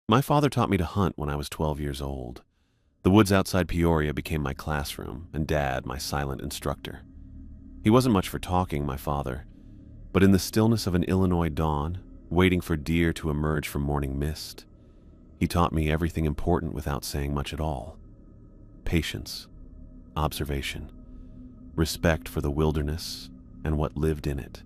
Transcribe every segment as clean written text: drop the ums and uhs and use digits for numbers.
My father taught me to hunt when I was 12 years old. The woods outside Peoria became my classroom, and Dad my silent instructor. He wasn't much for talking, my father, but in the stillness of an Illinois dawn, waiting for deer to emerge from morning mist, he taught me everything important without saying much at all. Patience, observation, respect for the wilderness and what lived in it.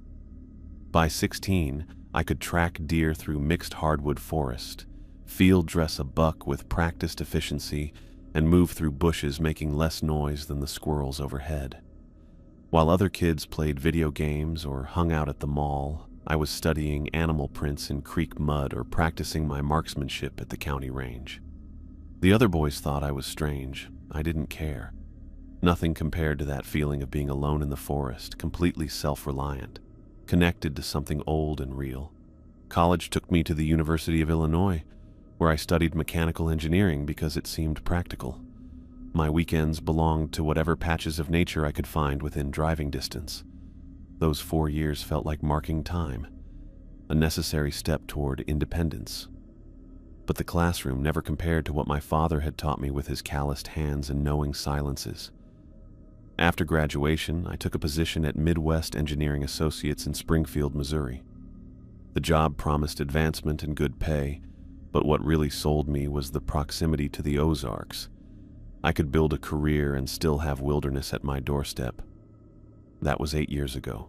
By 16, I could track deer through mixed hardwood forest, field dress a buck with practiced efficiency, and move through bushes making less noise than the squirrels overhead. While other kids played video games or hung out at the mall, I was studying animal prints in creek mud or practicing my marksmanship at the county range. The other boys thought I was strange. I didn't care. Nothing compared to that feeling of being alone in the forest, completely self-reliant, connected to something old and real. College took me to the University of Illinois, where I studied mechanical engineering because it seemed practical. My weekends belonged to whatever patches of nature I could find within driving distance. Those 4 years felt like marking time, a necessary step toward independence. But the classroom never compared to what my father had taught me with his calloused hands and knowing silences. After graduation, I took a position at Midwest Engineering Associates in Springfield, Missouri. The job promised advancement and good pay, but what really sold me was the proximity to the Ozarks. I could build a career and still have wilderness at my doorstep. That was 8 years ago.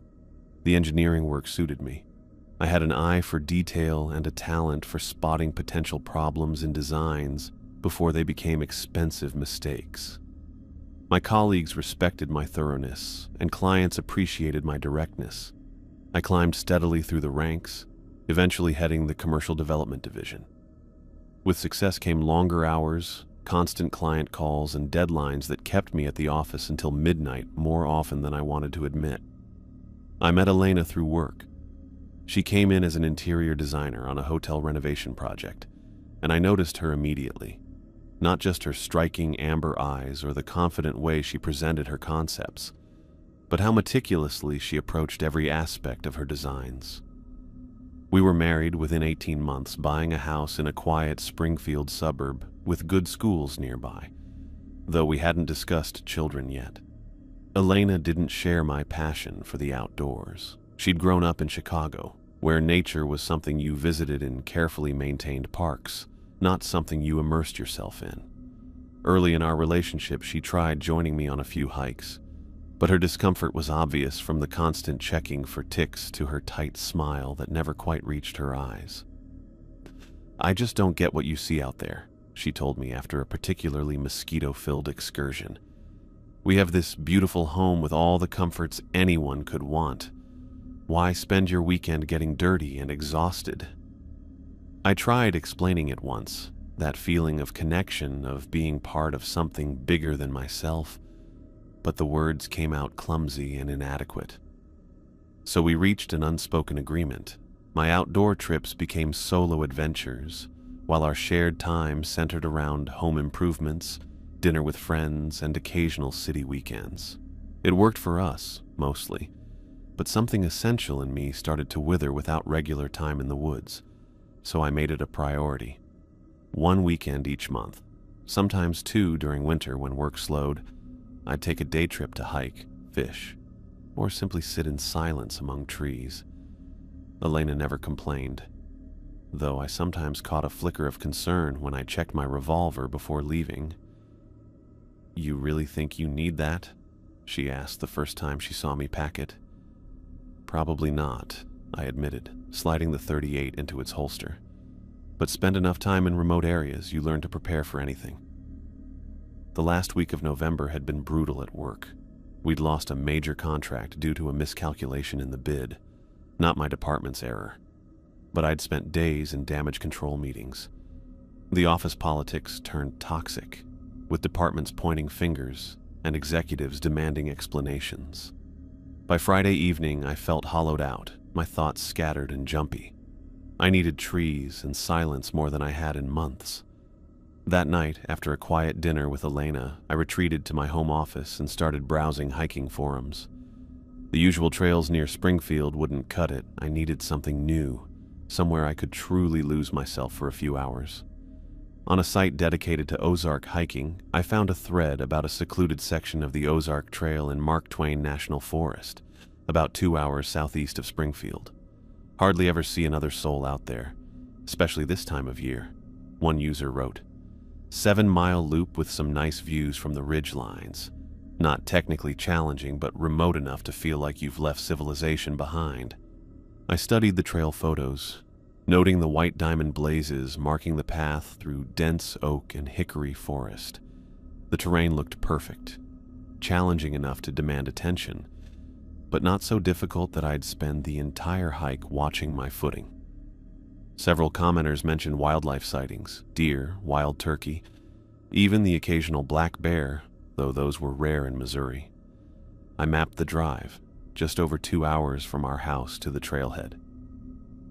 The engineering work suited me. I had an eye for detail and a talent for spotting potential problems in designs before they became expensive mistakes. My colleagues respected my thoroughness, and clients appreciated my directness. I climbed steadily through the ranks, eventually heading the commercial development division. With success came longer hours, constant client calls, and deadlines that kept me at the office until midnight more often than I wanted to admit. I met Elena through work. She came in as an interior designer on a hotel renovation project, and I noticed her immediately. Not just her striking amber eyes or the confident way she presented her concepts, but how meticulously she approached every aspect of her designs. We were married within 18 months, buying a house in a quiet Springfield suburb with good schools nearby, though we hadn't discussed children yet. Elena didn't share my passion for the outdoors. She'd grown up in Chicago, where nature was something you visited in carefully maintained parks, not something you immersed yourself in. Early in our relationship, she tried joining me on a few hikes, but her discomfort was obvious from the constant checking for ticks to her tight smile that never quite reached her eyes. "I just don't get what you see out there," she told me after a particularly mosquito-filled excursion. "We have this beautiful home with all the comforts anyone could want. Why spend your weekend getting dirty and exhausted?" I tried explaining it once, that feeling of connection, of being part of something bigger than myself, but the words came out clumsy and inadequate. So we reached an unspoken agreement. My outdoor trips became solo adventures, while our shared time centered around home improvements, dinner with friends, and occasional city weekends. It worked for us, mostly, but something essential in me started to wither without regular time in the woods, so I made it a priority. 1 weekend each month, sometimes 2 during winter when work slowed, I'd take a day trip to hike, fish, or simply sit in silence among trees. Elena never complained, though I sometimes caught a flicker of concern when I checked my revolver before leaving. "You really think you need that?" she asked the first time she saw me pack it. "Probably not," I admitted, sliding the .38 into its holster. "But spend enough time in remote areas, you learn to prepare for anything." The last week of November had been brutal at work. We'd lost a major contract due to a miscalculation in the bid, not my department's error. But I'd spent days in damage control meetings. The office politics turned toxic, with departments pointing fingers and executives demanding explanations. By Friday evening, I felt hollowed out, my thoughts scattered and jumpy. I needed trees and silence more than I had in months. That night, after a quiet dinner with Elena, I retreated to my home office and started browsing hiking forums. The usual trails near Springfield wouldn't cut it. I needed something new, somewhere I could truly lose myself for a few hours. On a site dedicated to Ozark hiking, I found a thread about a secluded section of the Ozark Trail in Mark Twain National Forest, about 2 hours southeast of Springfield. Hardly ever see another soul out there, especially this time of year, one user wrote. 7-mile loop with some nice views from the ridge lines. Not technically challenging, but remote enough to feel like you've left civilization behind. I studied the trail photos, noting the white diamond blazes marking the path through dense oak and hickory forest. The terrain looked perfect, challenging enough to demand attention, but not so difficult that I'd spend the entire hike watching my footing. Several commenters mentioned wildlife sightings, deer, wild turkey, even the occasional black bear, though those were rare in Missouri. I mapped the drive, just over 2 hours from our house to the trailhead.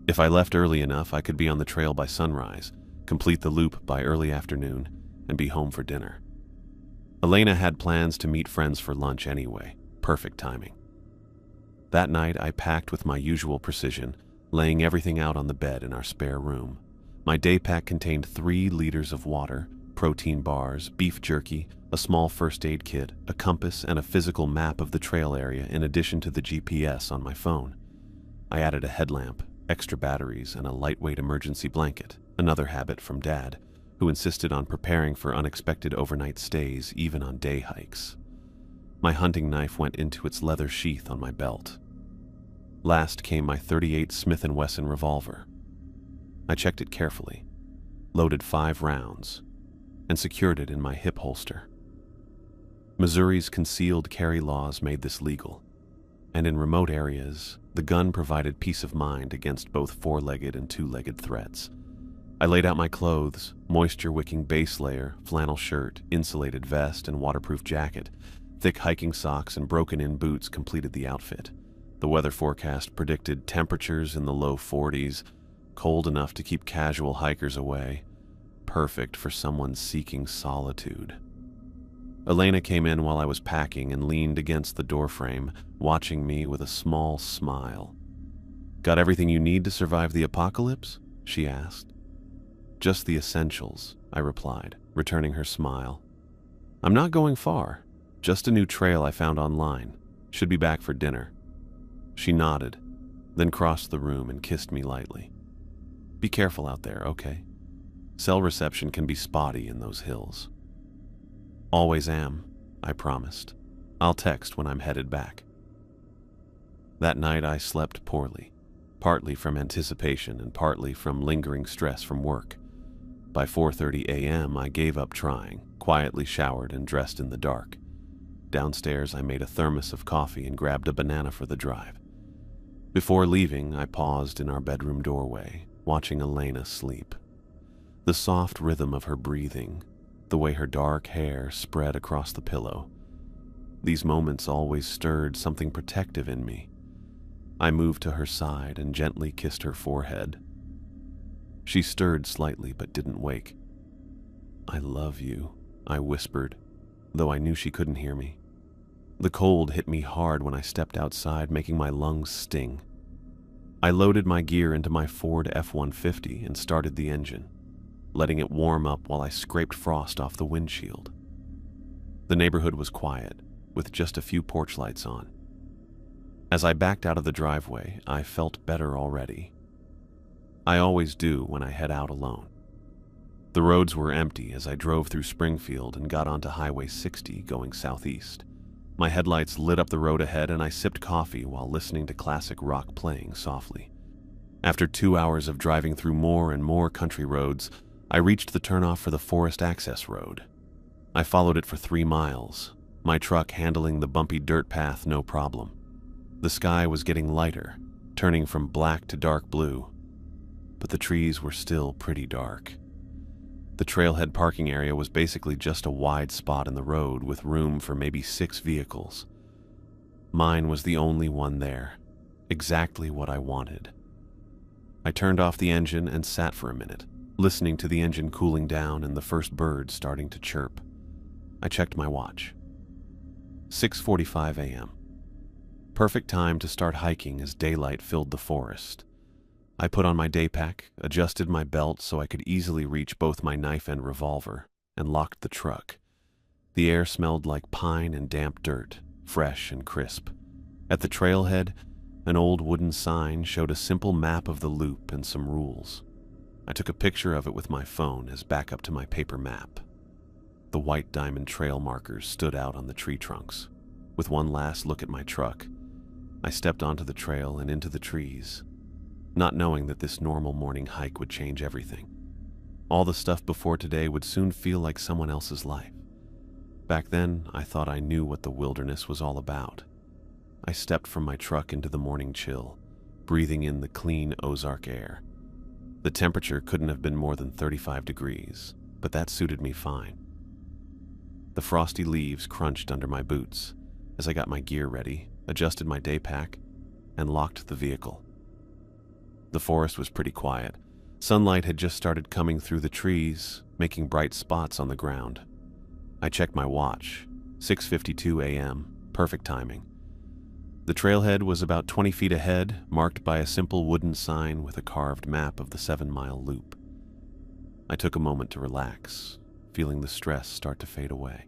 If I left early enough, I could be on the trail by sunrise, complete the loop by early afternoon, and be home for dinner. Elena had plans to meet friends for lunch anyway, perfect timing. That night, I packed with my usual precision, laying everything out on the bed in our spare room. My day pack contained 3 liters of water, protein bars, beef jerky, a small first aid kit, a compass, and a physical map of the trail area in addition to the GPS on my phone. I added a headlamp, extra batteries, and a lightweight emergency blanket, another habit from Dad, who insisted on preparing for unexpected overnight stays even on day hikes. My hunting knife went into its leather sheath on my belt. Last came my .38 Smith & Wesson revolver. I checked it carefully, loaded 5 rounds, and secured it in my hip holster. Missouri's concealed carry laws made this legal, and in remote areas, the gun provided peace of mind against both 4-legged and 2-legged threats. I laid out my clothes, moisture-wicking base layer, flannel shirt, insulated vest, and waterproof jacket. Thick hiking socks and broken-in boots completed the outfit. The weather forecast predicted temperatures in the low 40s, cold enough to keep casual hikers away, perfect for someone seeking solitude. Elena came in while I was packing and leaned against the doorframe, watching me with a small smile. "Got everything you need to survive the apocalypse?" she asked. "Just the essentials," I replied, returning her smile. "I'm not going far, just a new trail I found online. Should be back for dinner." She nodded, then crossed the room and kissed me lightly. "Be careful out there, okay? Cell reception can be spotty in those hills." "Always am," I promised. "I'll text when I'm headed back." That night I slept poorly, partly from anticipation and partly from lingering stress from work. By 4:30 a.m. I gave up trying, quietly showered and dressed in the dark. Downstairs I made a thermos of coffee and grabbed a banana for the drive. Before leaving, I paused in our bedroom doorway, watching Elena sleep. The soft rhythm of her breathing, the way her dark hair spread across the pillow. These moments always stirred something protective in me. I moved to her side and gently kissed her forehead. She stirred slightly but didn't wake. "I love you," I whispered, though I knew she couldn't hear me. The cold hit me hard when I stepped outside, making my lungs sting. I loaded my gear into my Ford F-150 and started the engine, letting it warm up while I scraped frost off the windshield. The neighborhood was quiet, with just a few porch lights on. As I backed out of the driveway, I felt better already. I always do when I head out alone. The roads were empty as I drove through Springfield and got onto Highway 60 going southeast. My headlights lit up the road ahead and I sipped coffee while listening to classic rock playing softly. After 2 hours of driving through more and more country roads, I reached the turnoff for the Forest Access Road. I followed it for 3 miles, my truck handling the bumpy dirt path no problem. The sky was getting lighter, turning from black to dark blue, but the trees were still pretty dark. The trailhead parking area was basically just a wide spot in the road with room for maybe 6 vehicles. Mine was the only one there, exactly what I wanted. I turned off the engine and sat for a minute, listening to the engine cooling down and the first bird starting to chirp. I checked my watch. 6:45 a.m. Perfect time to start hiking as daylight filled the forest. I put on my day pack, adjusted my belt so I could easily reach both my knife and revolver, and locked the truck. The air smelled like pine and damp dirt, fresh and crisp. At the trailhead, an old wooden sign showed a simple map of the loop and some rules. I took a picture of it with my phone as backup to my paper map. The white diamond trail markers stood out on the tree trunks. With one last look at my truck, I stepped onto the trail and into the trees, not knowing that this normal morning hike would change everything. All the stuff before today would soon feel like someone else's life. Back then, I thought I knew what the wilderness was all about. I stepped from my truck into the morning chill, breathing in the clean Ozark air. The temperature couldn't have been more than 35 degrees, but that suited me fine. The frosty leaves crunched under my boots as I got my gear ready, adjusted my day pack, and locked the vehicle. The forest was pretty quiet. Sunlight had just started coming through the trees, making bright spots on the ground. I checked my watch, 6:52 a.m., perfect timing. The trailhead was about 20 feet ahead, marked by a simple wooden sign with a carved map of the 7-mile loop. I took a moment to relax, feeling the stress start to fade away.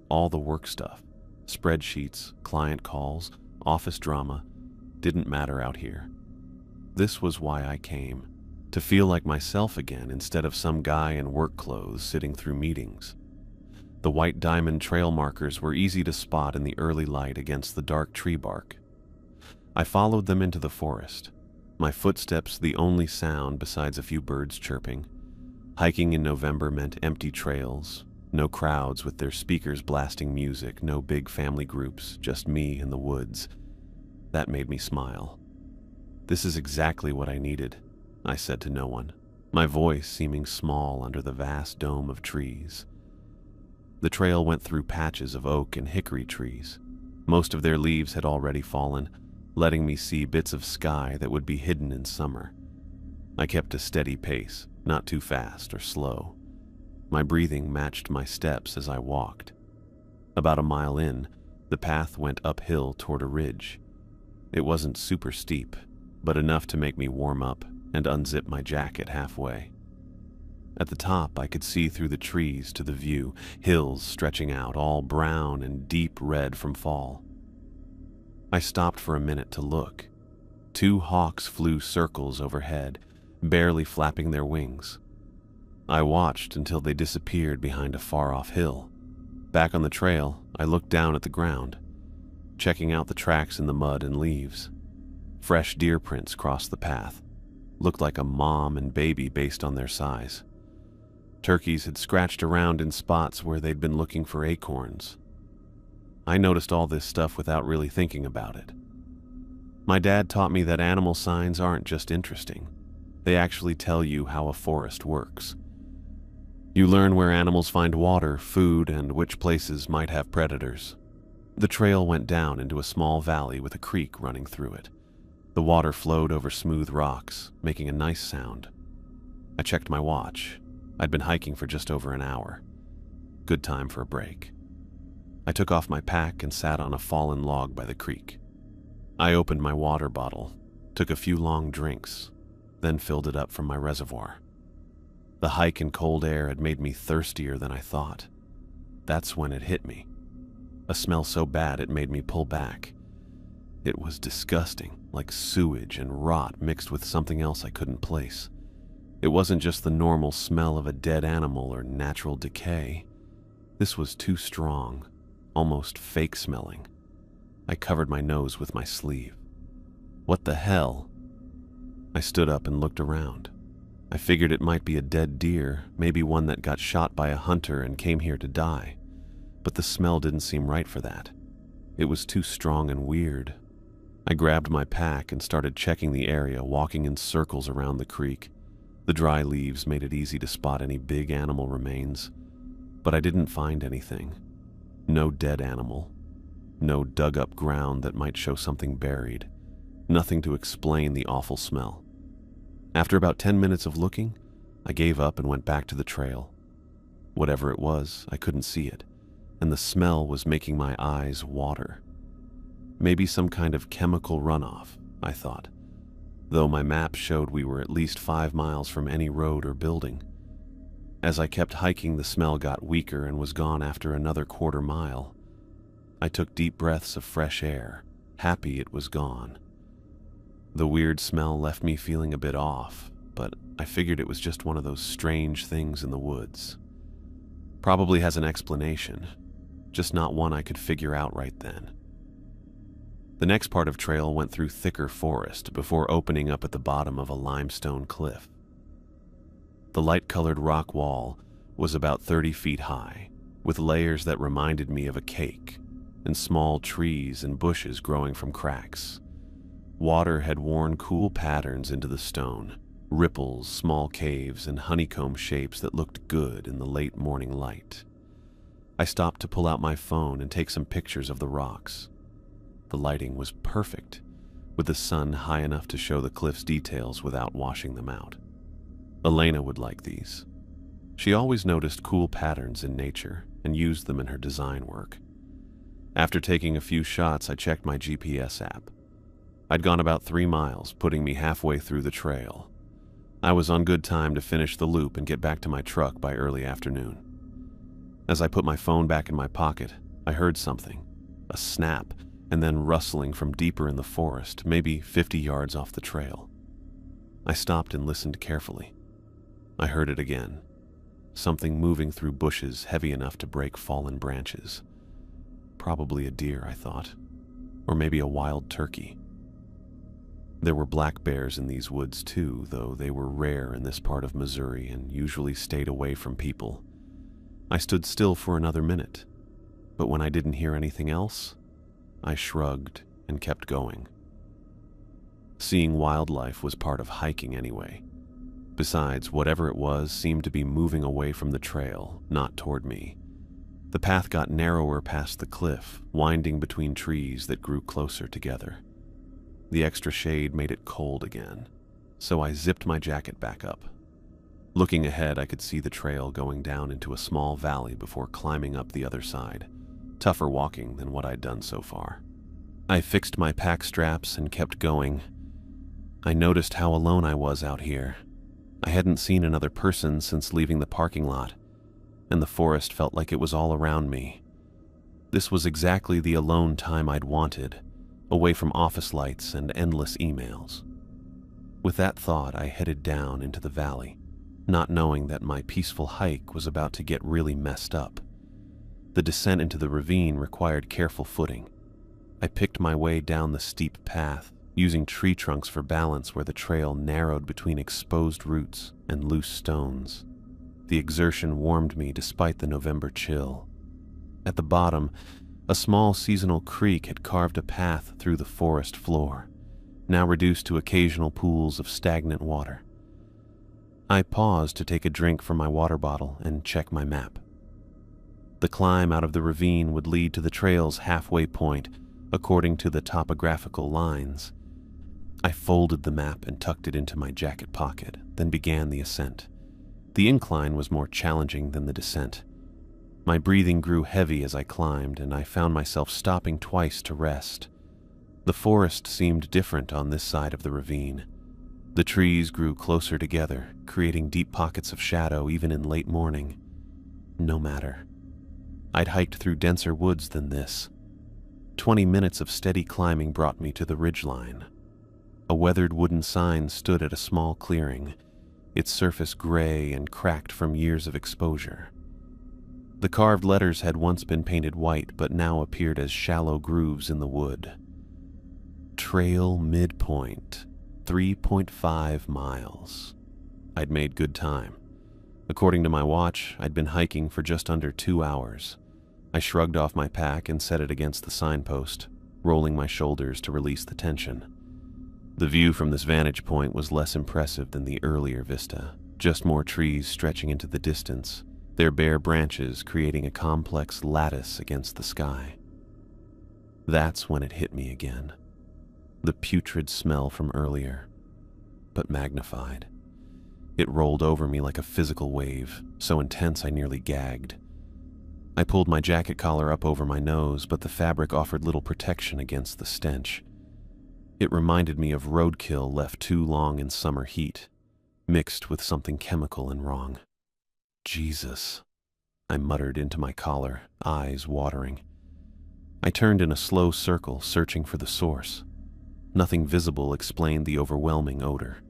All the work stuff, spreadsheets, client calls, office drama, didn't matter out here. This was why I came, to feel like myself again instead of some guy in work clothes sitting through meetings. The white diamond trail markers were easy to spot in the early light against the dark tree bark. I followed them into the forest, my footsteps the only sound besides a few birds chirping. Hiking in November meant empty trails, no crowds with their speakers blasting music, no big family groups, just me in the woods. That made me smile. This is exactly what I needed, I said to no one, my voice seeming small under the vast dome of trees. The trail went through patches of oak and hickory trees. Most of their leaves had already fallen, letting me see bits of sky that would be hidden in summer. I kept a steady pace, not too fast or slow. My breathing matched my steps as I walked. About a mile in, the path went uphill toward a ridge. It wasn't super steep, but enough to make me warm up and unzip my jacket halfway. At the top, I could see through the trees to the view, hills stretching out, all brown and deep red from fall. I stopped for a minute to look. 2 hawks flew circles overhead, barely flapping their wings. I watched until they disappeared behind a far-off hill. Back on the trail, I looked down at the ground, checking out the tracks in the mud and leaves. Fresh deer prints crossed the path, looked like a mom and baby based on their size. Turkeys had scratched around in spots where they'd been looking for acorns. I noticed all this stuff without really thinking about it. My dad taught me that animal signs aren't just interesting. They actually tell you how a forest works. You learn where animals find water, food, and which places might have predators. The trail went down into a small valley with a creek running through it. The water flowed over smooth rocks, making a nice sound. I checked my watch. I'd been hiking for just over an hour. Good time for a break. I took off my pack and sat on a fallen log by the creek. I opened my water bottle, took a few long drinks, then filled it up from my reservoir. The hike and cold air had made me thirstier than I thought. That's when it hit me. A smell so bad it made me pull back. It was disgusting, like sewage and rot mixed with something else I couldn't place. It wasn't just the normal smell of a dead animal or natural decay. This was too strong, almost fake smelling. I covered my nose with my sleeve. What the hell? I stood up and looked around. I figured it might be a dead deer, maybe one that got shot by a hunter and came here to die. But the smell didn't seem right for that. It was too strong and weird. I grabbed my pack and started checking the area, walking in circles around the creek. The dry leaves made it easy to spot any big animal remains, but I didn't find anything. No dead animal. No dug-up ground that might show something buried. Nothing to explain the awful smell. After about 10 minutes of looking, I gave up and went back to the trail. Whatever it was, I couldn't see it, and the smell was making my eyes water. Maybe some kind of chemical runoff, I thought. though my map showed we were at least 5 miles from any road or building. As I kept hiking, the smell got weaker and was gone after another quarter mile. I took deep breaths of fresh air, happy it was gone. The weird smell left me feeling a bit off, but I figured it was just one of those strange things in the woods. Probably has an explanation, just not one I could figure out right then. The next part of trail went through thicker forest before opening up at the bottom of a limestone cliff. The light-colored rock wall was about 30 feet high, with layers that reminded me of a cake, and small trees and bushes growing from cracks. Water had worn cool patterns into the stone, ripples, small caves, and honeycomb shapes that looked good in the late morning light. I stopped to pull out my phone and take some pictures of the rocks. The lighting was perfect, with the sun high enough to show the cliff's details without washing them out. Elena would like these. She always noticed cool patterns in nature and used them in her design work. After taking a few shots, I checked my GPS app. I'd gone about 3 miles, putting me halfway through the trail. I was on good time to finish the loop and get back to my truck by early afternoon. As I put my phone back in my pocket, I heard something, a snap, and then rustling from deeper in the forest, maybe 50 yards off the trail. I stopped and listened carefully. I heard it again, something moving through bushes heavy enough to break fallen branches. Probably a deer, I thought, or maybe a wild turkey. There were black bears in these woods too, though they were rare in this part of Missouri and usually stayed away from people. I stood still for another minute, but when I didn't hear anything else, I shrugged and kept going. Seeing wildlife was part of hiking anyway. Besides, whatever it was seemed to be moving away from the trail, not toward me. The path got narrower past the cliff, winding between trees that grew closer together. The extra shade made it cold again, so I zipped my jacket back up. Looking ahead, I could see the trail going down into a small valley before climbing up the other side. Tougher walking than what I'd done so far. I fixed my pack straps and kept going. I noticed how alone I was out here. I hadn't seen another person since leaving the parking lot, and the forest felt like it was all around me. This was exactly the alone time I'd wanted, away from office lights and endless emails. With that thought, I headed down into the valley, not knowing that my peaceful hike was about to get really messed up. The descent into the ravine required careful footing. I picked my way down the steep path, using tree trunks for balance where the trail narrowed between exposed roots and loose stones. The exertion warmed me despite the November chill. At the bottom, a small seasonal creek had carved a path through the forest floor, now reduced to occasional pools of stagnant water. I paused to take a drink from my water bottle and check my map. The climb out of the ravine would lead to the trail's halfway point, according to the topographical lines. I folded the map and tucked it into my jacket pocket, then began the ascent. The incline was more challenging than the descent. My breathing grew heavy as I climbed, and I found myself stopping twice to rest. The forest seemed different on this side of the ravine. The trees grew closer together, creating deep pockets of shadow even in late morning. No matter. I'd hiked through denser woods than this. 20 minutes of steady climbing brought me to the ridgeline. A weathered wooden sign stood at a small clearing, its surface gray and cracked from years of exposure. The carved letters had once been painted white, but now appeared as shallow grooves in the wood. Trail midpoint, 3.5 miles. I'd made good time. According to my watch, I'd been hiking for just under 2 hours. I shrugged off my pack and set it against the signpost, rolling my shoulders to release the tension. The view from this vantage point was less impressive than the earlier vista, just more trees stretching into the distance, their bare branches creating a complex lattice against the sky. That's when it hit me again. The putrid smell from earlier, but magnified. It rolled over me like a physical wave, so intense I nearly gagged. I pulled my jacket collar up over my nose, but the fabric offered little protection against the stench. It reminded me of roadkill left too long in summer heat, mixed with something chemical and wrong. Jesus, I muttered into my collar, eyes watering. I turned in a slow circle, searching for the source. Nothing visible explained the overwhelming odor.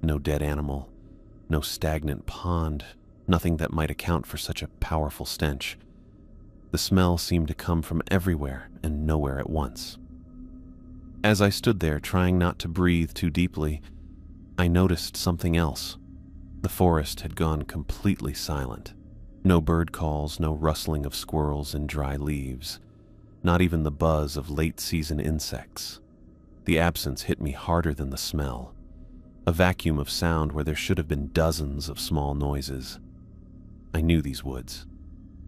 No dead animal, no stagnant pond, nothing that might account for such a powerful stench. The smell seemed to come from everywhere and nowhere at once. As I stood there, trying not to breathe too deeply, I noticed something else. The forest had gone completely silent. No bird calls, no rustling of squirrels in dry leaves, not even the buzz of late-season insects. The absence hit me harder than the smell. A vacuum of sound where there should have been dozens of small noises. I knew these woods.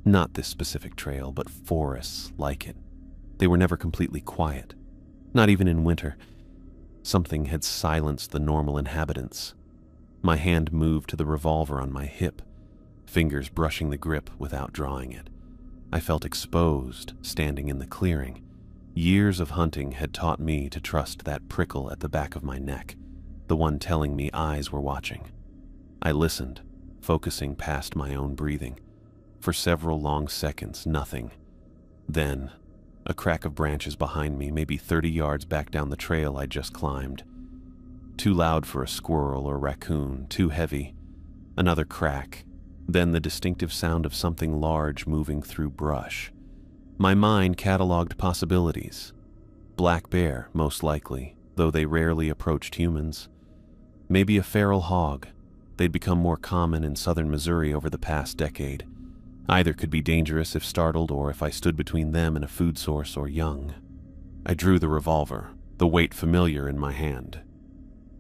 Not this specific trail, but forests like it. They were never completely quiet. Not even in winter. Something had silenced the normal inhabitants. My hand moved to the revolver on my hip, fingers brushing the grip without drawing it. I felt exposed, standing in the clearing. Years of hunting had taught me to trust that prickle at the back of my neck, the one telling me eyes were watching. I listened, focusing past my own breathing. For several long seconds, nothing. Then, a crack of branches behind me, maybe 30 yards back down the trail I'd just climbed. Too loud for a squirrel or raccoon, too heavy. Another crack, then the distinctive sound of something large moving through brush. My mind cataloged possibilities. Black bear, most likely, though they rarely approached humans. Maybe a feral hog. They'd become more common in southern Missouri over the past decade. Either could be dangerous if startled or if I stood between them and a food source or young. I drew the revolver, the weight familiar in my hand.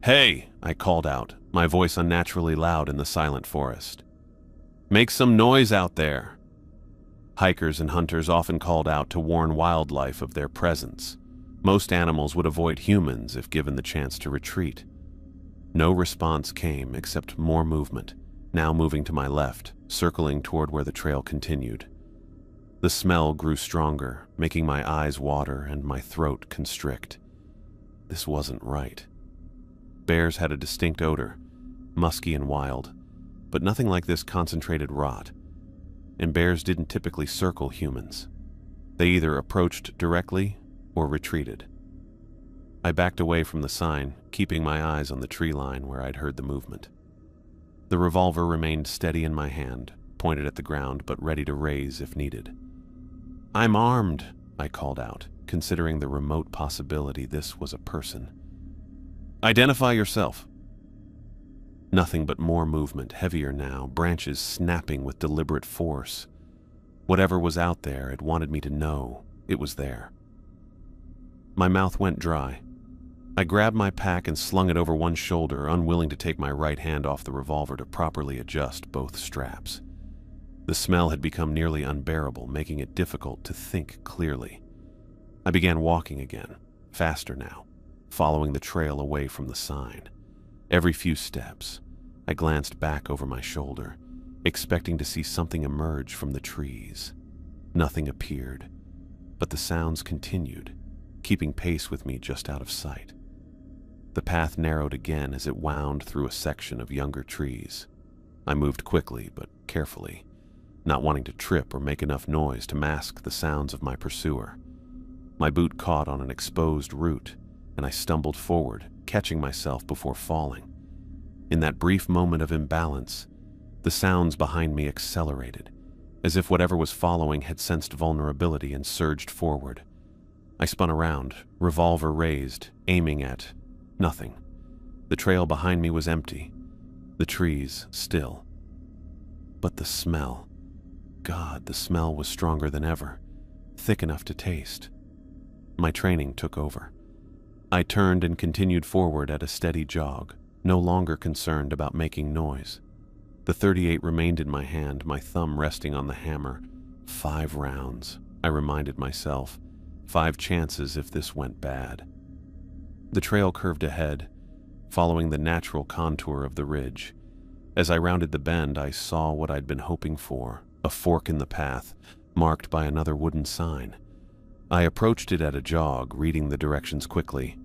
"Hey!" I called out, my voice unnaturally loud in the silent forest. "Make some noise out there!" Hikers and hunters often called out to warn wildlife of their presence. Most animals would avoid humans if given the chance to retreat. No response came except more movement, now moving to my left, circling toward where the trail continued. The smell grew stronger, making my eyes water and my throat constrict. This wasn't right. Bears had a distinct odor, musky and wild, but nothing like this concentrated rot. And bears didn't typically circle humans. They either approached directly or retreated. I backed away from the sign, keeping my eyes on the tree line where I'd heard the movement. The revolver remained steady in my hand, pointed at the ground but ready to raise if needed. "I'm armed," I called out, considering the remote possibility this was a person. "Identify yourself." Nothing but more movement, heavier now, branches snapping with deliberate force. Whatever was out there, it wanted me to know it was there. My mouth went dry. I grabbed my pack and slung it over one shoulder, unwilling to take my right hand off the revolver to properly adjust both straps. The smell had become nearly unbearable, making it difficult to think clearly. I began walking again, faster now, following the trail away from the sign. Every few steps, I glanced back over my shoulder, expecting to see something emerge from the trees. Nothing appeared, but the sounds continued, keeping pace with me just out of sight. The path narrowed again as it wound through a section of younger trees. I moved quickly but carefully, not wanting to trip or make enough noise to mask the sounds of my pursuer. My boot caught on an exposed root, and I stumbled forward, catching myself before falling. In that brief moment of imbalance, the sounds behind me accelerated, as if whatever was following had sensed vulnerability and surged forward. I spun around, revolver raised, aiming at nothing. The trail behind me was empty, the trees still. But the smell, God, the smell was stronger than ever, thick enough to taste. My training took over. I turned and continued forward at a steady jog, no longer concerned about making noise. The .38 remained in my hand, my thumb resting on the hammer. 5 rounds, I reminded myself. 5 chances if this went bad. The trail curved ahead, following the natural contour of the ridge. As I rounded the bend, I saw what I'd been hoping for, a fork in the path, marked by another wooden sign. I approached it at a jog, reading the directions quickly.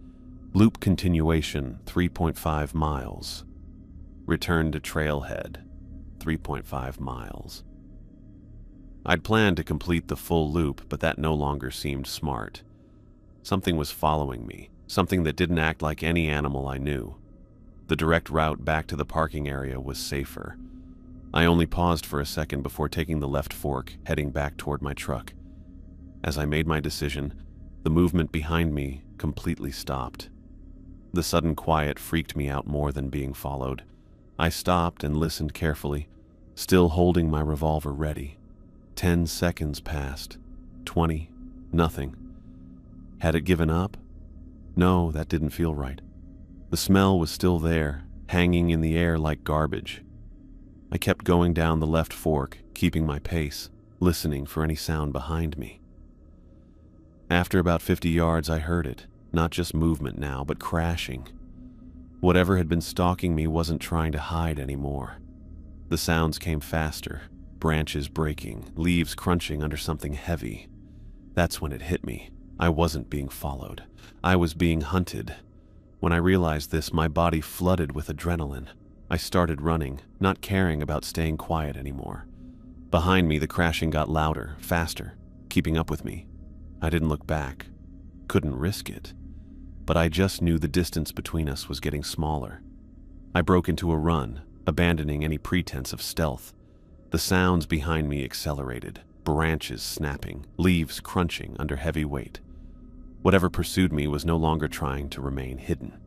Loop continuation, 3.5 miles. Return to trailhead, 3.5 miles. I'd planned to complete the full loop, but that no longer seemed smart. Something was following me, something that didn't act like any animal I knew. The direct route back to the parking area was safer. I only paused for a second before taking the left fork, heading back toward my truck. As I made my decision, the movement behind me completely stopped. The sudden quiet freaked me out more than being followed. I stopped and listened carefully, still holding my revolver ready. 10 seconds passed. 20. Nothing. Had it given up? No, that didn't feel right. The smell was still there, hanging in the air like garbage. I kept going down the left fork, keeping my pace, listening for any sound behind me. After about 50 yards, I heard it. Not just movement now, but crashing. Whatever had been stalking me wasn't trying to hide anymore. The sounds came faster, branches breaking, leaves crunching under something heavy. That's when it hit me. I wasn't being followed. I was being hunted. When I realized this, my body flooded with adrenaline. I started running, not caring about staying quiet anymore. Behind me, the crashing got louder, faster, keeping up with me. I didn't look back. Couldn't risk it. But I just knew the distance between us was getting smaller. I broke into a run, abandoning any pretense of stealth. The sounds behind me accelerated, branches snapping, leaves crunching under heavy weight. Whatever pursued me was no longer trying to remain hidden.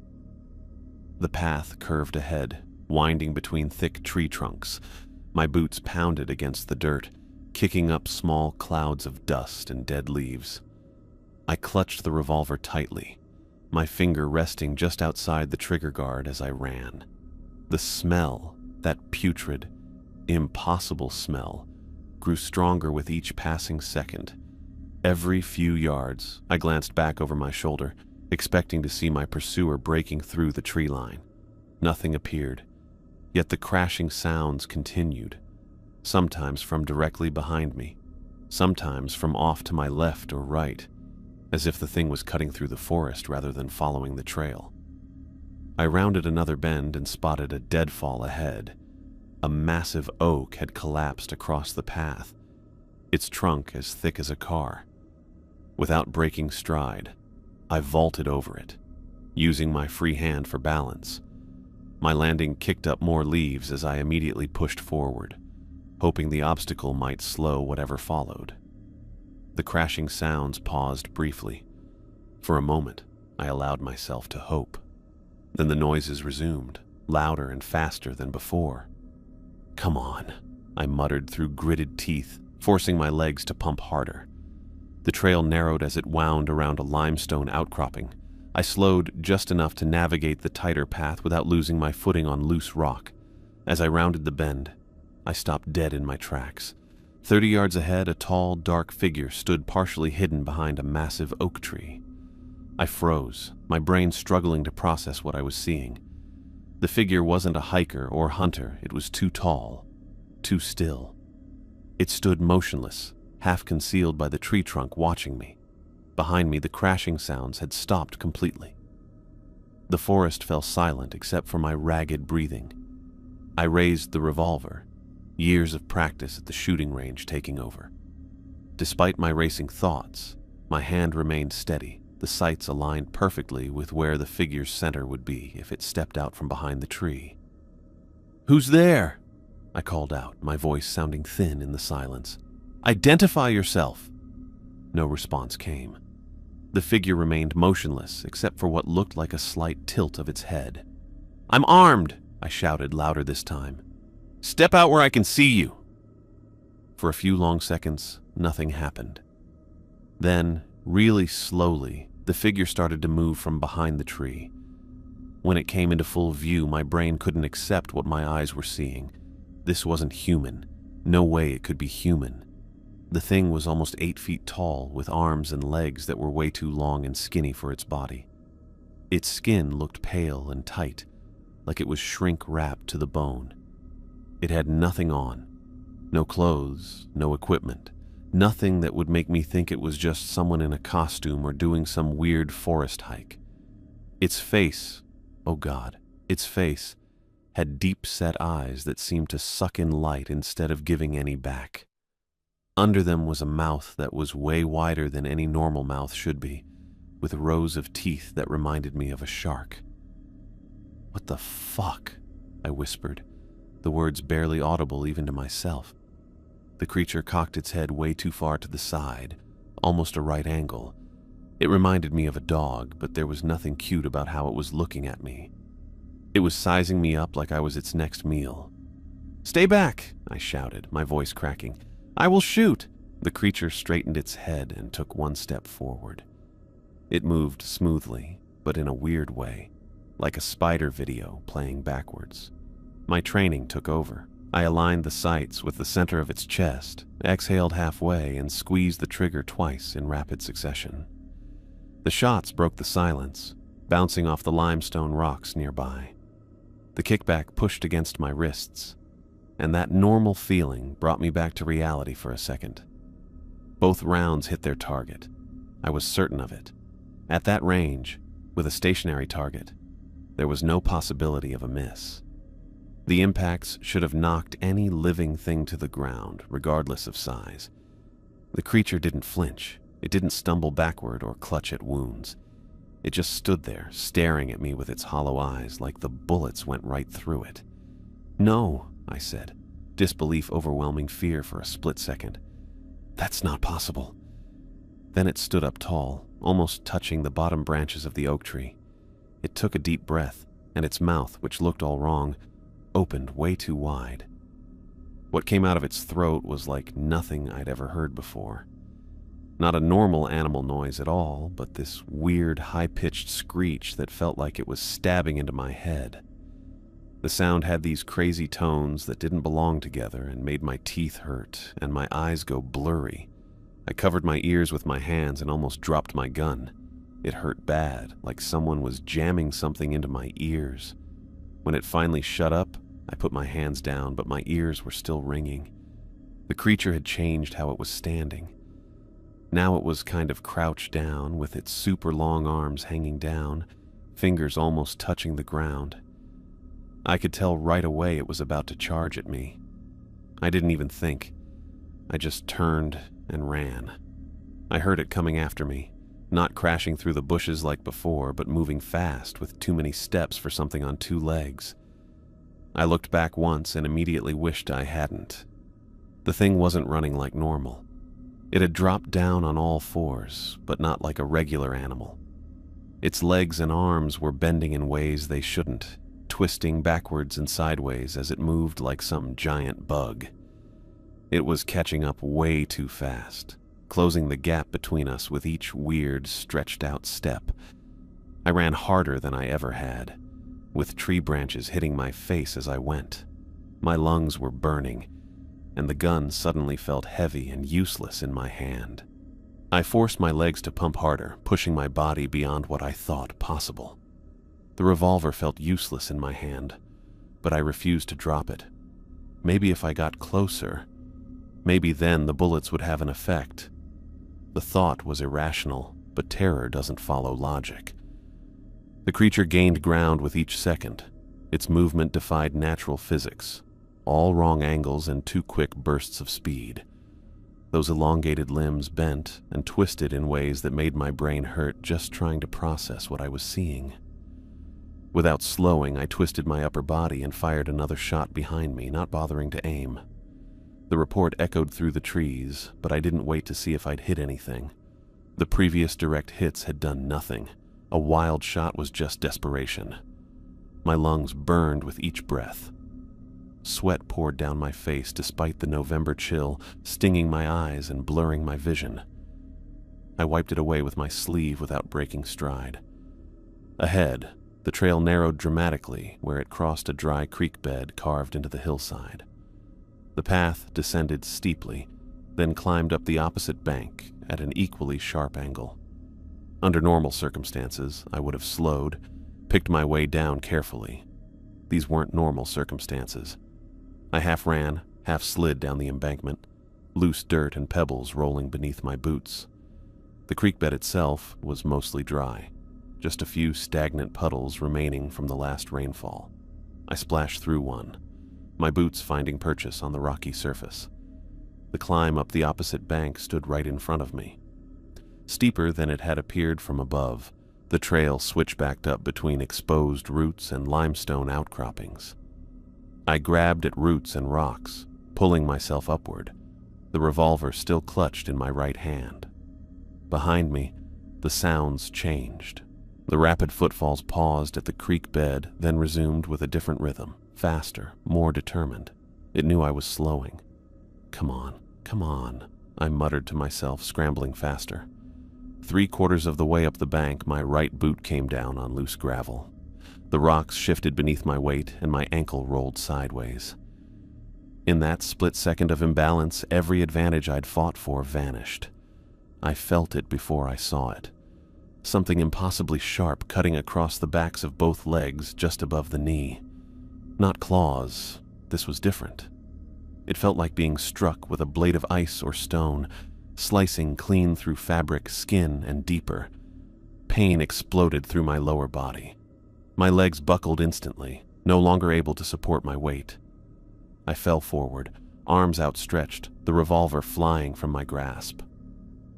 The path curved ahead, winding between thick tree trunks. My boots pounded against the dirt, kicking up small clouds of dust and dead leaves. I clutched the revolver tightly, my finger resting just outside the trigger guard as I ran. The smell, that putrid, impossible smell, grew stronger with each passing second. Every few yards, I glanced back over my shoulder, expecting to see my pursuer breaking through the tree line. Nothing appeared, yet the crashing sounds continued, sometimes from directly behind me, sometimes from off to my left or right, as if the thing was cutting through the forest rather than following the trail. I rounded another bend and spotted a deadfall ahead. A massive oak had collapsed across the path, its trunk as thick as a car. Without breaking stride, I vaulted over it, using my free hand for balance. My landing kicked up more leaves as I immediately pushed forward, hoping the obstacle might slow whatever followed. The crashing sounds paused briefly. For a moment, I allowed myself to hope. Then the noises resumed, louder and faster than before. "Come on," I muttered through gritted teeth, forcing my legs to pump harder. The trail narrowed as it wound around a limestone outcropping. I slowed just enough to navigate the tighter path without losing my footing on loose rock. As I rounded the bend, I stopped dead in my tracks. 30 yards ahead, a tall, dark figure stood partially hidden behind a massive oak tree. I froze, my brain struggling to process what I was seeing. The figure wasn't a hiker or hunter. It was too tall, too still. It stood motionless, half concealed by the tree trunk, watching me. Behind me, the crashing sounds had stopped completely. The forest fell silent except for my ragged breathing. I raised the revolver, years of practice at the shooting range taking over. Despite my racing thoughts, my hand remained steady, the sights aligned perfectly with where the figure's center would be if it stepped out from behind the tree. "Who's there?" I called out, my voice sounding thin in the silence. "Identify yourself!" No response came. The figure remained motionless, except for what looked like a slight tilt of its head. "I'm armed!" I shouted louder this time. "Step out where I can see you!" For a few long seconds, nothing happened. Then, really slowly, the figure started to move from behind the tree. When it came into full view, my brain couldn't accept what my eyes were seeing. This wasn't human. No way it could be human. The thing was almost 8 feet tall, with arms and legs that were way too long and skinny for its body. Its skin looked pale and tight, like it was shrink-wrapped to the bone. It had nothing on. No clothes, no equipment. Nothing that would make me think it was just someone in a costume or doing some weird forest hike. Its face, oh God, its face had deep-set eyes that seemed to suck in light instead of giving any back. Under them was a mouth that was way wider than any normal mouth should be, with rows of teeth that reminded me of a shark. "What the fuck?" I whispered, the words barely audible even to myself. The creature cocked its head way too far to the side, almost a right angle. It reminded me of a dog, but there was nothing cute about how it was looking at me. It was sizing me up like I was its next meal. "Stay back!" I shouted, my voice cracking. "I will shoot!" The creature straightened its head and took one step forward. It moved smoothly, but in a weird way, like a spider video playing backwards. My training took over. I aligned the sights with the center of its chest, exhaled halfway, and squeezed the trigger twice in rapid succession. The shots broke the silence, bouncing off the limestone rocks nearby. The kickback pushed against my wrists, and that normal feeling brought me back to reality for a second. Both rounds hit their target. I was certain of it. At that range, with a stationary target, there was no possibility of a miss. The impacts should have knocked any living thing to the ground, regardless of size. The creature didn't flinch. It didn't stumble backward or clutch at wounds. It just stood there, staring at me with its hollow eyes like the bullets went right through it. "No," I said, disbelief overwhelming fear for a split second. "That's not possible." Then it stood up tall, almost touching the bottom branches of the oak tree. It took a deep breath, and its mouth, which looked all wrong, opened way too wide. What came out of its throat was like nothing I'd ever heard before. Not a normal animal noise at all, but this weird, high-pitched screech that felt like it was stabbing into my head. The sound had these crazy tones that didn't belong together and made my teeth hurt and my eyes go blurry. I covered my ears with my hands and almost dropped my gun. It hurt bad, like someone was jamming something into my ears. When it finally shut up, I put my hands down, but my ears were still ringing. The creature had changed how it was standing. Now it was kind of crouched down, with its super long arms hanging down, fingers almost touching the ground. I could tell right away it was about to charge at me. I didn't even think. I just turned and ran. I heard it coming after me, not crashing through the bushes like before, but moving fast with too many steps for something on two legs. I looked back once and immediately wished I hadn't. The thing wasn't running like normal. It had dropped down on all fours, but not like a regular animal. Its legs and arms were bending in ways they shouldn't, twisting backwards and sideways as it moved like some giant bug. It was catching up way too fast, closing the gap between us with each weird, stretched-out step. I ran harder than I ever had, with tree branches hitting my face as I went. My lungs were burning, and the gun suddenly felt heavy and useless in my hand. I forced my legs to pump harder, pushing my body beyond what I thought possible. The revolver felt useless in my hand, but I refused to drop it. Maybe if I got closer, maybe then the bullets would have an effect. The thought was irrational, but terror doesn't follow logic. The creature gained ground with each second. Its movement defied natural physics. All wrong angles and too quick bursts of speed. Those elongated limbs bent and twisted in ways that made my brain hurt just trying to process what I was seeing. Without slowing, I twisted my upper body and fired another shot behind me, not bothering to aim. The report echoed through the trees, but I didn't wait to see if I'd hit anything. The previous direct hits had done nothing. A wild shot was just desperation. My lungs burned with each breath. Sweat poured down my face despite the November chill, stinging my eyes and blurring my vision. I wiped it away with my sleeve without breaking stride. Ahead, the trail narrowed dramatically where it crossed a dry creek bed carved into the hillside. The path descended steeply, then climbed up the opposite bank at an equally sharp angle. Under normal circumstances, I would have slowed, picked my way down carefully. These weren't normal circumstances. I half ran, half slid down the embankment, loose dirt and pebbles rolling beneath my boots. The creek bed itself was mostly dry, just a few stagnant puddles remaining from the last rainfall. I splashed through one, my boots finding purchase on the rocky surface. The climb up the opposite bank stood right in front of me. Steeper than it had appeared from above, the trail switchbacked up between exposed roots and limestone outcroppings. I grabbed at roots and rocks, pulling myself upward, the revolver still clutched in my right hand. Behind me, the sounds changed. The rapid footfalls paused at the creek bed, then resumed with a different rhythm, faster, more determined. It knew I was slowing. Come on, I muttered to myself, scrambling faster. 3/4 of the way up the bank, my right boot came down on loose gravel. The rocks shifted beneath my weight, and my ankle rolled sideways. In that split second of imbalance, every advantage I'd fought for vanished. I felt it before I saw it. Something impossibly sharp cutting across the backs of both legs just above the knee. Not claws, this was different. It felt like being struck with a blade of ice or stone, slicing clean through fabric, skin, and deeper. Pain exploded through my lower body. My legs buckled instantly, no longer able to support my weight. I fell forward, arms outstretched, the revolver flying from my grasp.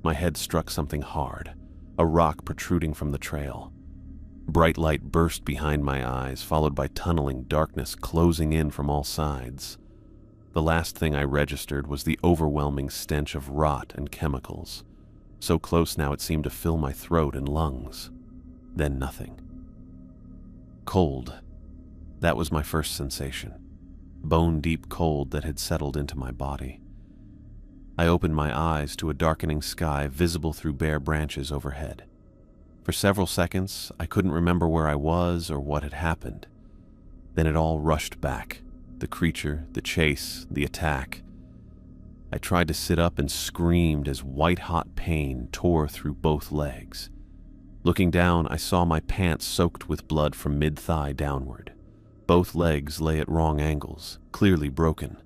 My head struck something hard, a rock protruding from the trail. Bright light burst behind my eyes, followed by tunneling darkness closing in from all sides. The last thing I registered was the overwhelming stench of rot and chemicals. So close now it seemed to fill my throat and lungs. Then nothing. Cold. That was my first sensation. Bone-deep cold that had settled into my body. I opened my eyes to a darkening sky visible through bare branches overhead. For several seconds, I couldn't remember where I was or what had happened. Then it all rushed back. The creature, the chase, the attack. I tried to sit up and screamed as white-hot pain tore through both legs. Looking down, I saw my pants soaked with blood from mid-thigh downward. Both legs lay at wrong angles, clearly broken.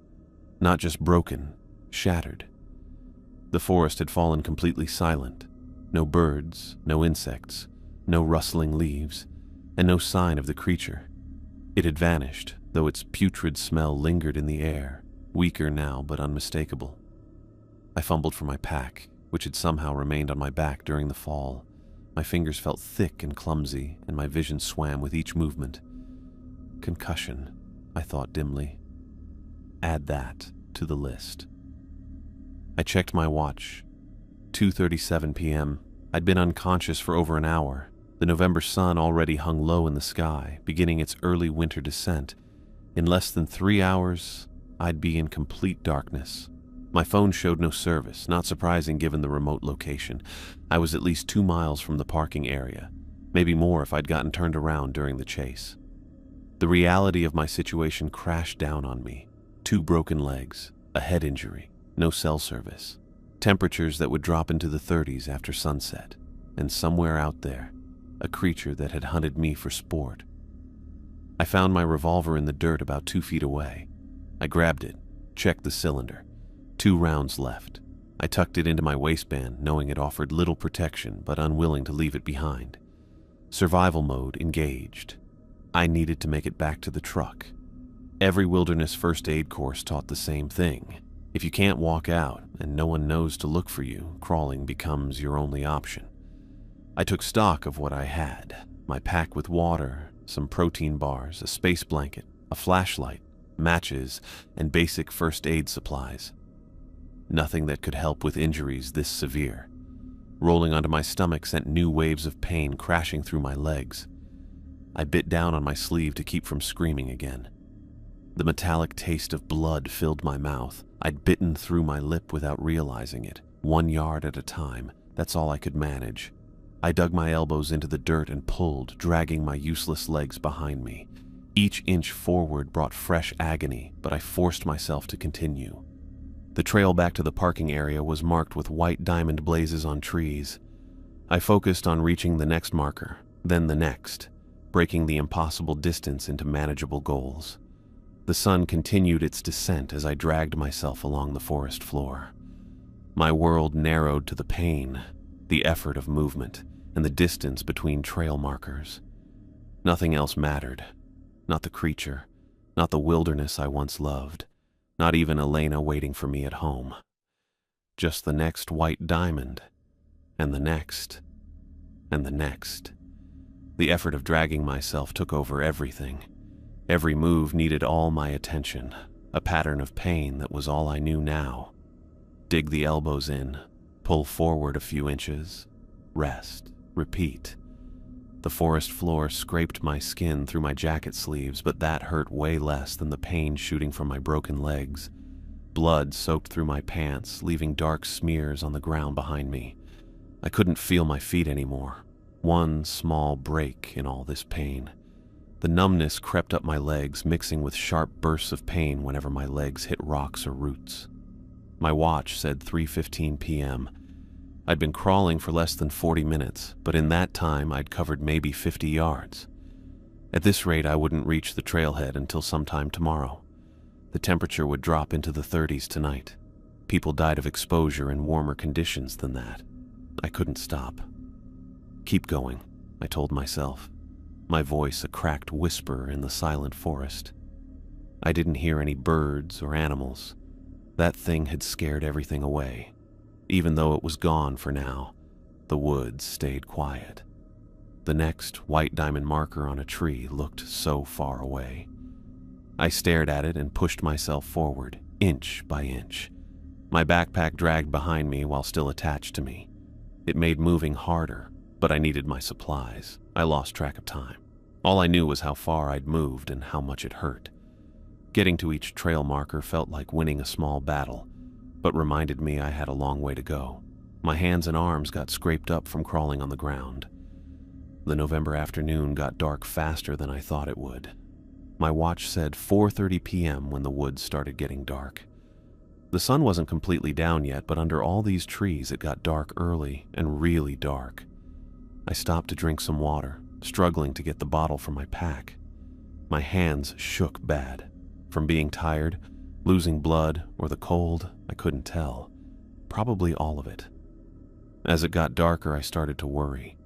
Not just broken, shattered. The forest had fallen completely silent. No birds, no insects, no rustling leaves, and no sign of the creature. It had vanished, though its putrid smell lingered in the air, weaker now but unmistakable. I fumbled for my pack, which had somehow remained on my back during the fall. My fingers felt thick and clumsy, and my vision swam with each movement. Concussion, I thought dimly. Add that to the list. I checked my watch. 2:37 p.m. I'd been unconscious for over an hour. The November sun already hung low in the sky, beginning its early winter descent. In less than 3 hours, I'd be in complete darkness. My phone showed no service, not surprising given the remote location. I was at least 2 miles from the parking area, maybe more if I'd gotten turned around during the chase. The reality of my situation crashed down on me. 2 broken legs, a head injury, no cell service, temperatures that would drop into the 30s after sunset, and somewhere out there, a creature that had hunted me for sport. I found my revolver in the dirt about 2 feet away. I grabbed it, checked the cylinder. 2 rounds left. I tucked it into my waistband, knowing it offered little protection, but unwilling to leave it behind. Survival mode engaged. I needed to make it back to the truck. Every wilderness first aid course taught the same thing. If you can't walk out and no one knows to look for you, crawling becomes your only option. I took stock of what I had. My pack with water, some protein bars, a space blanket, a flashlight, matches, and basic first aid supplies. Nothing that could help with injuries this severe. Rolling onto my stomach sent new waves of pain crashing through my legs. I bit down on my sleeve to keep from screaming again. The metallic taste of blood filled my mouth. I'd bitten through my lip without realizing it, 1 yard at a time. That's all I could manage. I dug my elbows into the dirt and pulled, dragging my useless legs behind me. Each inch forward brought fresh agony, but I forced myself to continue. The trail back to the parking area was marked with white diamond blazes on trees. I focused on reaching the next marker, then the next, breaking the impossible distance into manageable goals. The sun continued its descent as I dragged myself along the forest floor. My world narrowed to the pain, the effort of movement, and the distance between trail markers. Nothing else mattered. Not the creature, not the wilderness I once loved, not even Elena waiting for me at home. Just the next white diamond, and the next, and the next. The effort of dragging myself took over everything. Every move needed all my attention, a pattern of pain that was all I knew now. Dig the elbows in, pull forward a few inches, rest, repeat. The forest floor scraped my skin through my jacket sleeves, but that hurt way less than the pain shooting from my broken legs. Blood soaked through my pants, leaving dark smears on the ground behind me. I couldn't feel my feet anymore. One small break in all this pain. The numbness crept up my legs, mixing with sharp bursts of pain whenever my legs hit rocks or roots. My watch said 3:15 p.m. I'd been crawling for less than 40 minutes, but in that time I'd covered maybe 50 yards. At this rate, I wouldn't reach the trailhead until sometime tomorrow. The temperature would drop into the 30s tonight. People died of exposure in warmer conditions than that. I couldn't stop. Keep going, I told myself, my voice a cracked whisper in the silent forest. I didn't hear any birds or animals. That thing had scared everything away. Even though it was gone for now, the woods stayed quiet. The next white diamond marker on a tree looked so far away. I stared at it and pushed myself forward, inch by inch. My backpack dragged behind me while still attached to me. It made moving harder, but I needed my supplies. I lost track of time. All I knew was how far I'd moved and how much it hurt. Getting to each trail marker felt like winning a small battle, but reminded me I had a long way to go. My hands and arms got scraped up from crawling on the ground. The November afternoon got dark faster than I thought it would. My watch said 4:30 p.m. when the woods started getting dark. The sun wasn't completely down yet, but under all these trees it got dark early and really dark. I stopped to drink some water, struggling to get the bottle from my pack. My hands shook bad. From being tired, losing blood, or the cold, I couldn't tell. Probably all of it. As it got darker, I started to worry.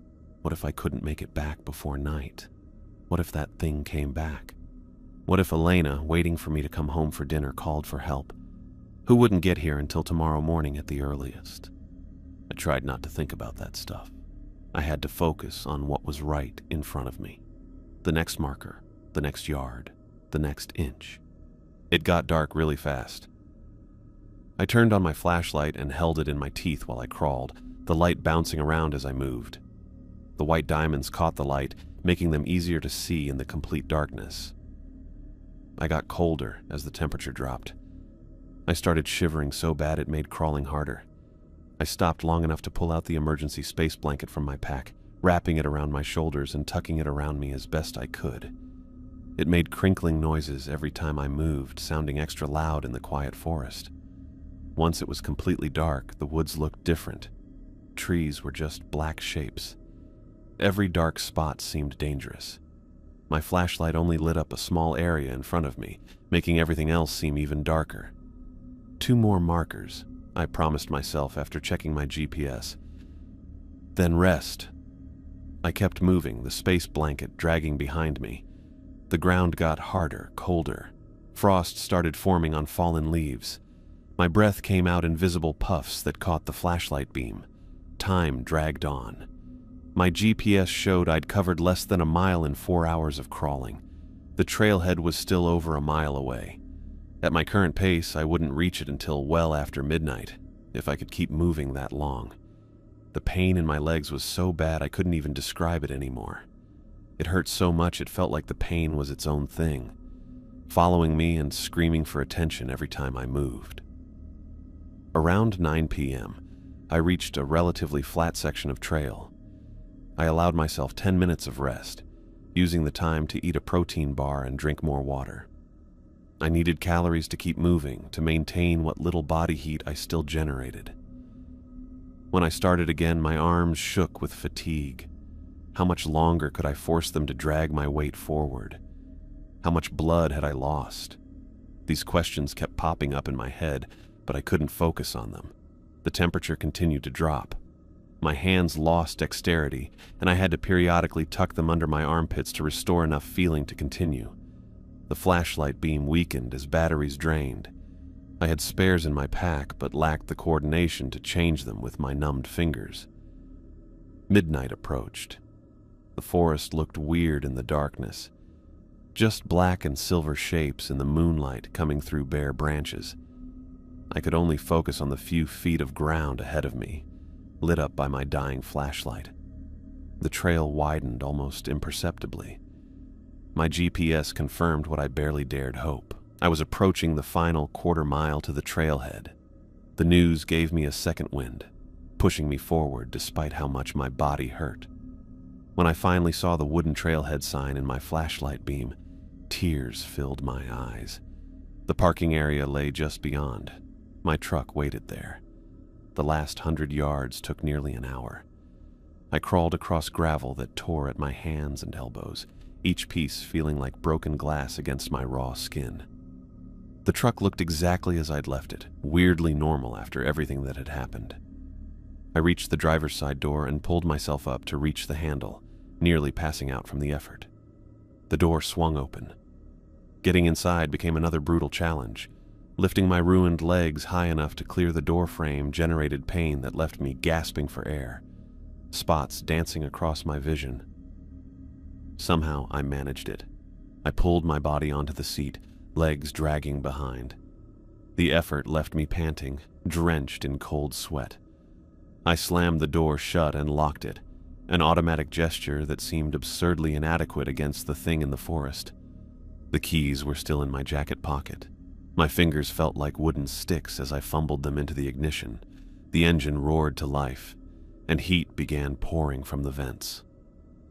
What if I couldn't make it back before night? What if that thing came back? What if Elena, waiting for me to come home for dinner, called for help? Who wouldn't get here until tomorrow morning at the earliest? I tried not to think about that stuff. I had to focus on what was right in front of me. The next marker, the next yard, the next inch. It got dark really fast. I turned on my flashlight and held it in my teeth while I crawled, the light bouncing around as I moved. The white diamonds caught the light, making them easier to see in the complete darkness. I got colder as the temperature dropped. I started shivering so bad it made crawling harder. I stopped long enough to pull out the emergency space blanket from my pack, wrapping it around my shoulders and tucking it around me as best I could. It made crinkling noises every time I moved, sounding extra loud in the quiet forest. Once it was completely dark, the woods looked different. Trees were just black shapes. Every dark spot seemed dangerous. My flashlight only lit up a small area in front of me, making everything else seem even darker. 2 more markers, I promised myself after checking my GPS. Then rest. I kept moving, the space blanket dragging behind me. The ground got harder, colder. Frost started forming on fallen leaves. My breath came out in visible puffs that caught the flashlight beam. Time dragged on. My GPS showed I'd covered less than a mile in 4 hours of crawling. The trailhead was still over a mile away. At my current pace, I wouldn't reach it until well after midnight, if I could keep moving that long. The pain in my legs was so bad I couldn't even describe it anymore. It hurt so much it felt like the pain was its own thing, following me and screaming for attention every time I moved. Around 9 p.m., I reached a relatively flat section of trail. I allowed myself 10 minutes of rest, using the time to eat a protein bar and drink more water. I needed calories to keep moving, to maintain what little body heat I still generated. When I started again, my arms shook with fatigue. How much longer could I force them to drag my weight forward? How much blood had I lost? These questions kept popping up in my head, but I couldn't focus on them. The temperature continued to drop. My hands lost dexterity, and I had to periodically tuck them under my armpits to restore enough feeling to continue. The flashlight beam weakened as batteries drained. I had spares in my pack, but lacked the coordination to change them with my numbed fingers. Midnight approached. The forest looked weird in the darkness, just black and silver shapes in the moonlight coming through bare branches. I could only focus on the few feet of ground ahead of me, lit up by my dying flashlight. The trail widened almost imperceptibly. My GPS confirmed what I barely dared hope. I was approaching the final quarter-mile to the trailhead. The news gave me a second wind, pushing me forward despite how much my body hurt. When I finally saw the wooden trailhead sign in my flashlight beam, tears filled my eyes. The parking area lay just beyond. My truck waited there. The last 100 yards took nearly an hour. I crawled across gravel that tore at my hands and elbows, each piece feeling like broken glass against my raw skin. The truck looked exactly as I'd left it, weirdly normal after everything that had happened. I reached the driver's side door and pulled myself up to reach the handle, nearly passing out from the effort. The door swung open. Getting inside became another brutal challenge. Lifting my ruined legs high enough to clear the door frame generated pain that left me gasping for air, spots dancing across my vision. Somehow I managed it. I pulled my body onto the seat, legs dragging behind. The effort left me panting, drenched in cold sweat. I slammed the door shut and locked it, an automatic gesture that seemed absurdly inadequate against the thing in the forest. The keys were still in my jacket pocket. My fingers felt like wooden sticks as I fumbled them into the ignition. The engine roared to life, and heat began pouring from the vents.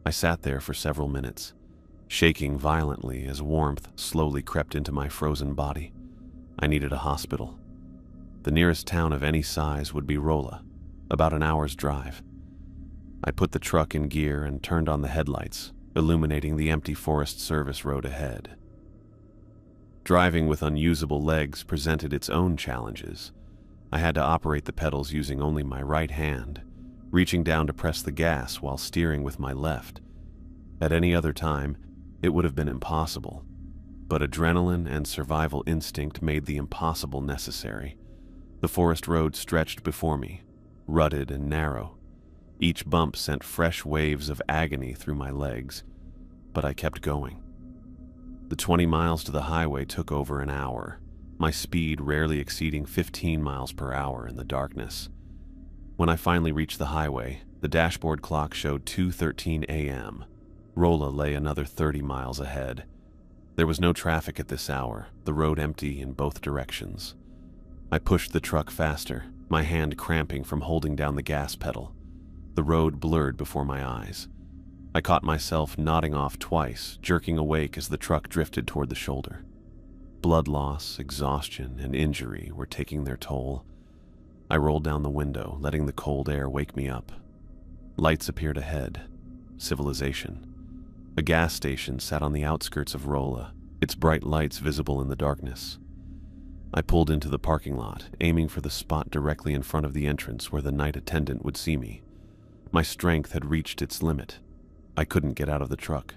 I sat there for several minutes, shaking violently as warmth slowly crept into my frozen body. I needed a hospital. The nearest town of any size would be Rolla, about an hour's drive. I put the truck in gear and turned on the headlights, illuminating the empty Forest Service road ahead. Driving with unusable legs presented its own challenges. I had to operate the pedals using only my right hand, reaching down to press the gas while steering with my left. At any other time, it would have been impossible, but adrenaline and survival instinct made the impossible necessary. The forest road stretched before me, rutted and narrow. Each bump sent fresh waves of agony through my legs, but I kept going. The 20 miles to the highway took over an hour, my speed rarely exceeding 15 miles per hour in the darkness. When I finally reached the highway, the dashboard clock showed 2:13 a.m. Rolla lay another 30 miles ahead. There was no traffic at this hour, the road empty in both directions. I pushed the truck faster, my hand cramping from holding down the gas pedal. The road blurred before my eyes. I caught myself nodding off twice, jerking awake as the truck drifted toward the shoulder. Blood loss, exhaustion, and injury were taking their toll. I rolled down the window, letting the cold air wake me up. Lights appeared ahead. Civilization. A gas station sat on the outskirts of Rolla, its bright lights visible in the darkness. I pulled into the parking lot, aiming for the spot directly in front of the entrance where the night attendant would see me. My strength had reached its limit. I couldn't get out of the truck.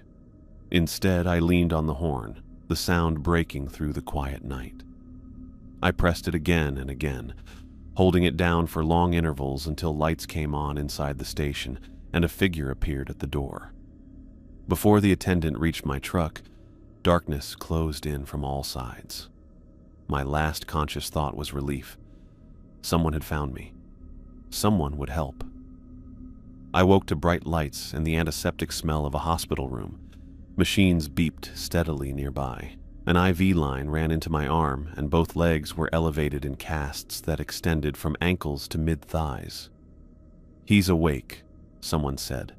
Instead, I leaned on the horn, the sound breaking through the quiet night. I pressed it again and again, holding it down for long intervals until lights came on inside the station and a figure appeared at the door. Before the attendant reached my truck, darkness closed in from all sides. My last conscious thought was relief. Someone had found me. Someone would help. I woke to bright lights and the antiseptic smell of a hospital room. Machines beeped steadily nearby. An IV line ran into my arm, and both legs were elevated in casts that extended from ankles to mid-thighs. "He's awake," someone said.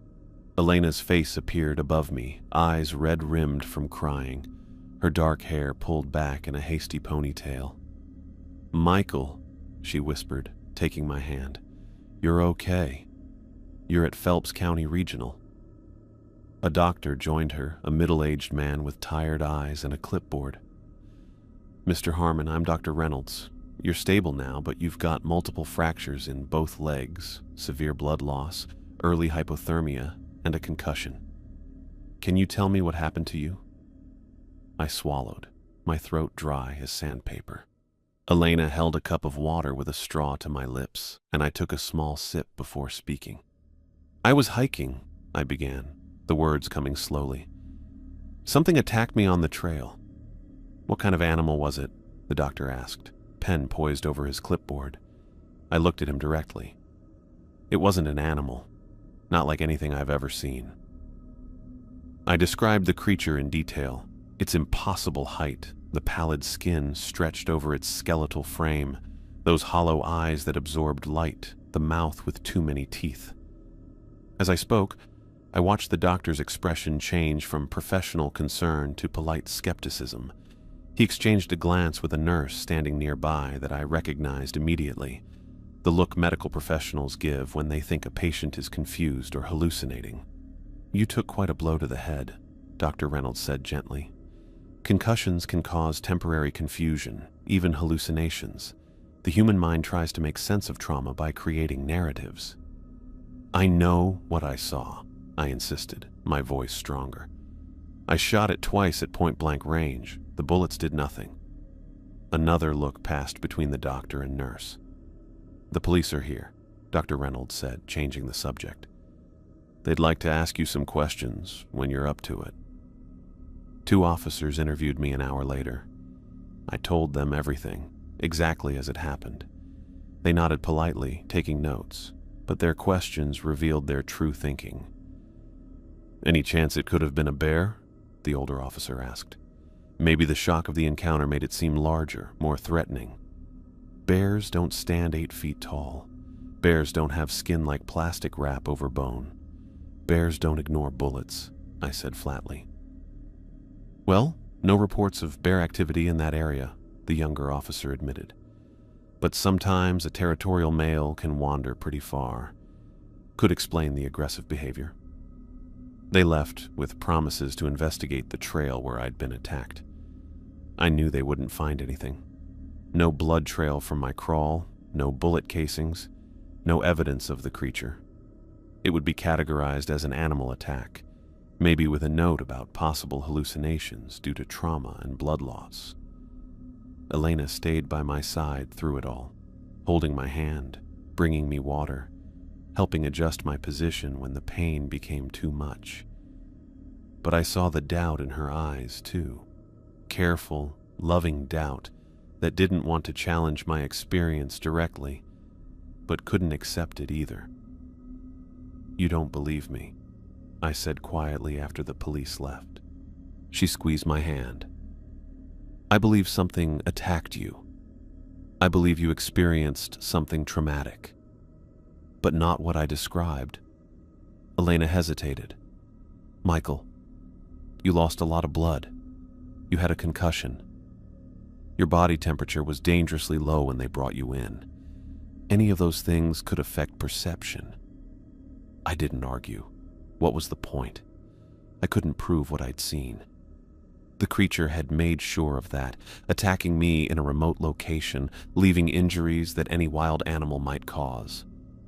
Elena's face appeared above me, eyes red-rimmed from crying, her dark hair pulled back in a hasty ponytail. "Michael," she whispered, taking my hand. "You're okay. You're at Phelps County Regional." A doctor joined her, a middle-aged man with tired eyes and a clipboard. "Mr. Harmon, I'm Dr. Reynolds. You're stable now, but you've got multiple fractures in both legs, severe blood loss, early hypothermia, and a concussion. Can you tell me what happened to you?" I swallowed, my throat dry as sandpaper. Elena held a cup of water with a straw to my lips, and I took a small sip before speaking. "I was hiking," I began, the words coming slowly. "Something attacked me on the trail." "What kind of animal was it?" the doctor asked, pen poised over his clipboard. I looked at him directly. "It wasn't an animal, not like anything I've ever seen." I described the creature in detail, its impossible height, the pallid skin stretched over its skeletal frame, those hollow eyes that absorbed light, the mouth with too many teeth. As I spoke, I watched the doctor's expression change from professional concern to polite skepticism. He exchanged a glance with a nurse standing nearby that I recognized immediately, the look medical professionals give when they think a patient is confused or hallucinating. "You took quite a blow to the head," Dr. Reynolds said gently. "Concussions can cause temporary confusion, even hallucinations. The human mind tries to make sense of trauma by creating narratives." "I know what I saw," I insisted, my voice stronger. "I shot it twice at point-blank range. The bullets did nothing." Another look passed between the doctor and nurse. "The police are here," Dr. Reynolds said, changing the subject. "They'd like to ask you some questions when you're up to it." 2 officers interviewed me an hour later. I told them everything, exactly as it happened. They nodded politely, taking notes, but their questions revealed their true thinking. "Any chance it could have been a bear?" the older officer asked. "Maybe the shock of the encounter made it seem larger, more threatening." "Bears don't stand 8 feet tall. Bears don't have skin like plastic wrap over bone. Bears don't ignore bullets," I said flatly. "Well, no reports of bear activity in that area," the younger officer admitted. "But sometimes a territorial male can wander pretty far. Could explain the aggressive behavior." They left with promises to investigate the trail where I'd been attacked. I knew they wouldn't find anything. No blood trail from my crawl, no bullet casings, no evidence of the creature. It would be categorized as an animal attack, maybe with a note about possible hallucinations due to trauma and blood loss. Elena stayed by my side through it all, holding my hand, bringing me water, helping adjust my position when the pain became too much. But I saw the doubt in her eyes, too. Careful, loving doubt that didn't want to challenge my experience directly, but couldn't accept it either. "You don't believe me," I said quietly after the police left. She squeezed my hand. "I believe something attacked you. I believe you experienced something traumatic. But not what I described." Elena hesitated. "Michael, you lost a lot of blood. You had a concussion. Your body temperature was dangerously low when they brought you in. Any of those things could affect perception." I didn't argue. What was the point? I couldn't prove what I'd seen. The creature had made sure of that, attacking me in a remote location, leaving injuries that any wild animal might cause.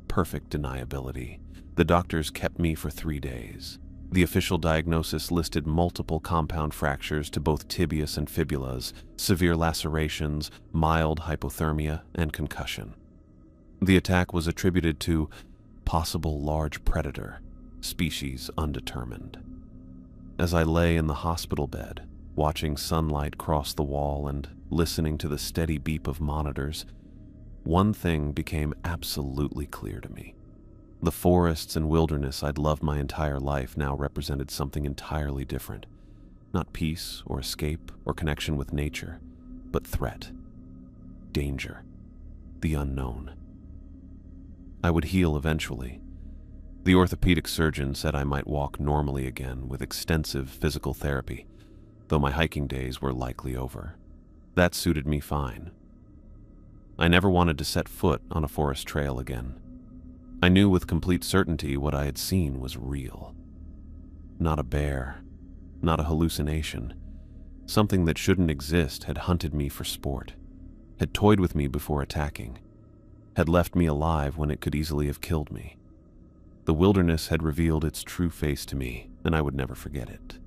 Perfect deniability. The doctors kept me for 3 days. The official diagnosis listed multiple compound fractures to both tibias and fibulas, severe lacerations, mild hypothermia, and concussion. The attack was attributed to possible large predator, species undetermined. As I lay in the hospital bed, watching sunlight cross the wall and listening to the steady beep of monitors, one thing became absolutely clear to me. The forests and wilderness I'd loved my entire life now represented something entirely different. Not peace or escape or connection with nature, but threat, danger, the unknown. I would heal eventually. The orthopedic surgeon said I might walk normally again with extensive physical therapy, though my hiking days were likely over. That suited me fine. I never wanted to set foot on a forest trail again. I knew with complete certainty what I had seen was real. Not a bear, not a hallucination. Something that shouldn't exist had hunted me for sport. had toyed with me before attacking, had left me alive when it could easily have killed me. The wilderness had revealed its true face to me, and I would never forget it.